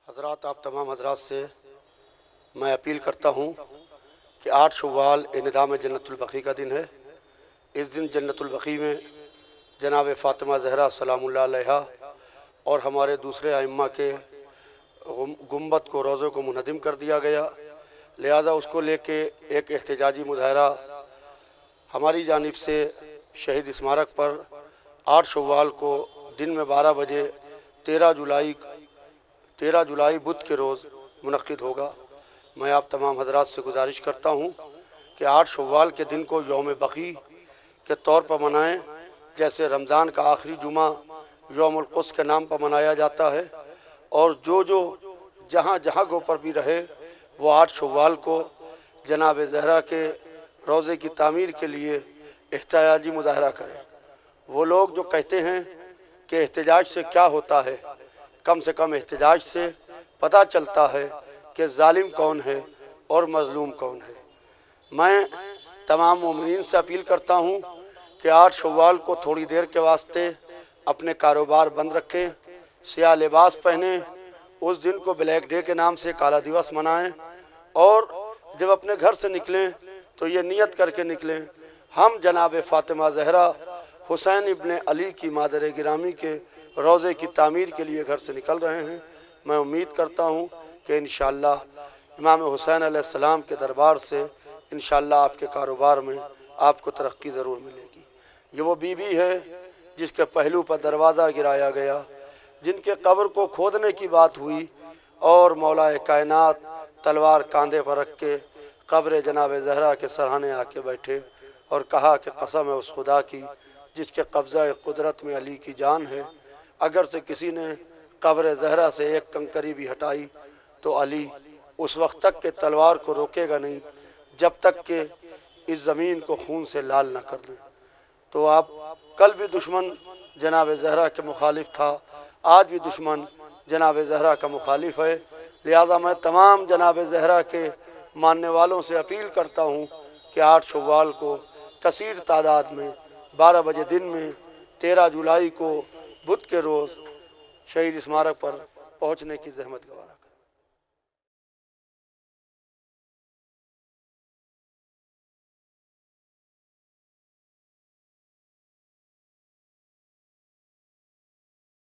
حضرات، آپ تمام حضرات سے میں اپیل کرتا ہوں کہ 8 شوال انعدام جنت البقیع کا دن ہے۔ اس دن جنت البقیع میں جناب فاطمہ زہرا سلام اللہ علیہا اور ہمارے دوسرے ائمہ کے گنبد کو، روضے کو منہدم کر دیا گیا، لہذا اس کو لے کے ایک احتجاجی مظاہرہ ہماری جانب سے شہید اسمارک پر 8 شوال کو دن میں 12 بجے 13 جولائی بدھ کے روز منعقد ہوگا۔ میں آپ تمام حضرات سے گزارش کرتا ہوں کہ 8 شوال کے دن کو یوم بقیع کے طور پر منائیں، جیسے رمضان کا آخری جمعہ یوم القدس کے نام پر منایا جاتا ہے، اور جو جہاں گو پر بھی رہے وہ 8 شوال کو جناب زہرا کے روضے کی تعمیر کے لیے احتجاجی مظاہرہ کریں۔ وہ لوگ جو کہتے ہیں کہ احتجاج سے کیا ہوتا ہے، کم سے کم احتجاج سے پتہ چلتا ہے کہ ظالم کون ہے اور مظلوم کون ہے۔ میں تمام مومنین سے اپیل کرتا ہوں کہ 8 شوال کو تھوڑی دیر کے واسطے اپنے کاروبار بند رکھیں، سیاہ لباس پہنیں، اس دن کو بلیک ڈے کے نام سے کالا دیوس منائیں، اور جب اپنے گھر سے نکلیں تو یہ نیت کر کے نکلیں، ہم جناب فاطمہ زہرا حسین ابن علی کی مادر گرامی کے روضے کی تعمیر کے لیے گھر سے نکل رہے ہیں۔ میں امید کرتا ہوں کہ انشاءاللہ امام حسین علیہ السلام کے دربار سے انشاءاللہ آپ کے کاروبار میں آپ کو ترقی ضرور ملے گی۔ یہ وہ بی بی ہے جس کے پہلو پر دروازہ گرایا گیا، جن کے قبر کو کھودنے کی بات ہوئی اور مولا کائنات تلوار کاندھے پر رکھ کے قبر جناب زہرا کے سرہانے آ کے بیٹھے اور کہا کہ قسم ہے اس خدا کی جس کے قبضہ قدرت میں علی کی جان ہے، اگر سے کسی نے قبر زہرا سے ایک کنکری بھی ہٹائی تو علی اس وقت تک کہ تلوار کو روکے گا نہیں جب تک کہ اس زمین کو خون سے لال نہ کر دیں۔ تو آپ کل بھی دشمن جناب زہرا کے مخالف تھا، آج بھی دشمن جناب زہرا کا مخالف ہے، لہذا میں تمام جناب زہرا کے ماننے والوں سے اپیل کرتا ہوں کہ 8 شوال کو کثیر تعداد میں 12 بجے دن میں 13 جولائی کو بدھ کے روز شہید اسمارک پر پہنچنے کی زحمت گوارا کریں۔